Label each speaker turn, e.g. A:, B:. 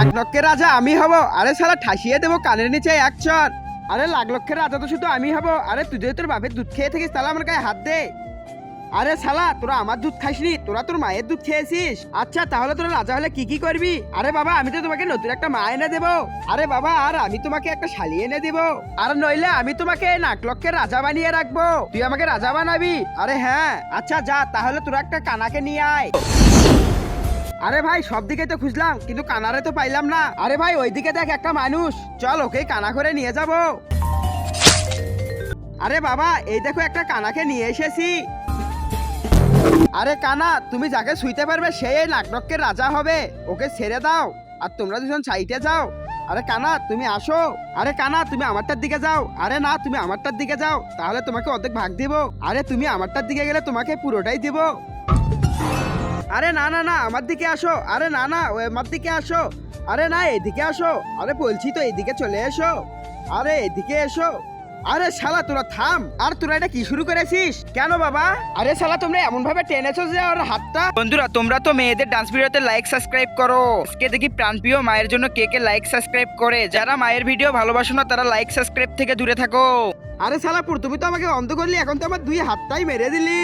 A: নাগলক্ষের রাজা আমি হব। আরে শালা ঠাসিয়ে দেবো কানের নিচে এক চর। আরে লাখলক্ষের রাজা তো শুধু আমি হব। আরে তুই যদি তোর বাপের দুধ খেয়ে থাকিস তাহলে আমার গায়ে হাত দে। আরে শালা তোরা আমার দুধ খাসনি, তোরা তোর মায়ের দুধ খেয়েছিস। আচ্ছা তাহলে তোরা রাজা হলে কি কি করবি? আরে বাবা আমি তো তোমাকে নতুন একটা মা এনে দেবো। আরে বাবা আর আমি তোমাকে একটা শালি এনে দেবো। আর নইলে আমি তোমাকে নাগলক্ষের রাজা বানিয়ে রাখবো। তুই আমাকে রাজা বানাবি? আরে হ্যাঁ। আচ্ছা যা তাহলে তোরা একটা কানাকে নিয়ে আয়। আরে ভাই সব দিকে তো খুঁজলাম কিন্তু কানারে তো পাইলাম না। আরে ভাই ওইদিকে দেখ একটা মানুষ, চল ওকে কানা করে নিয়ে যাব। আরে বাবা এই দেখো একটা কানাকে নিয়ে এসেছি। আরে কানা তুমি যাকে শুইতে পারবে সেই নাগলক্ষের রাজা হবে, ওকে ছেড়ে দাও আর তোমরা দুজন সাইডে যাও। আরে কানা তুমি আসো। আরে কানা তুমি আমারটার দিকে যাও। আরে না তুমি আমারটার দিকে যাও, তাহলে তোমাকে অর্ধেক ভাগ দিব। আরে তুমি আমারটার দিকে গেলে তোমাকে পুরোটাই দিব। আরে না না না আমার দিকে আসো। আরে না না ওই আমার দিকে আসো। আরে না এদিকে আসো। আরে বলছি তো এইদিকে চলে এসো। আরে এদিকে এসো। আরে শালা তোরা থাম। আর তোরা এটা কি শুরু করেছিস কেন বাবা? আরে শালা তোমরা এমন ভাবে টেনেছো যে ওর হাতটা। বন্ধুরা তোমরা তো মেয়েদের ডান্স ভিডিওতে লাইক সাবস্ক্রাইব করো, আজকে দেখি প্রাণপ্রিয় মায়ের জন্য কে কে লাইক সাবস্ক্রাইব করে। যারা মায়ের ভিডিও ভালোবাসো না তারা লাইক সাবস্ক্রাইব থেকে দূরে থাকো। আরে শালা পুর তুমি তো আমাকে অন্ধ করলি, এখন তো আমার দুই হাতটাই মেরে দিলি।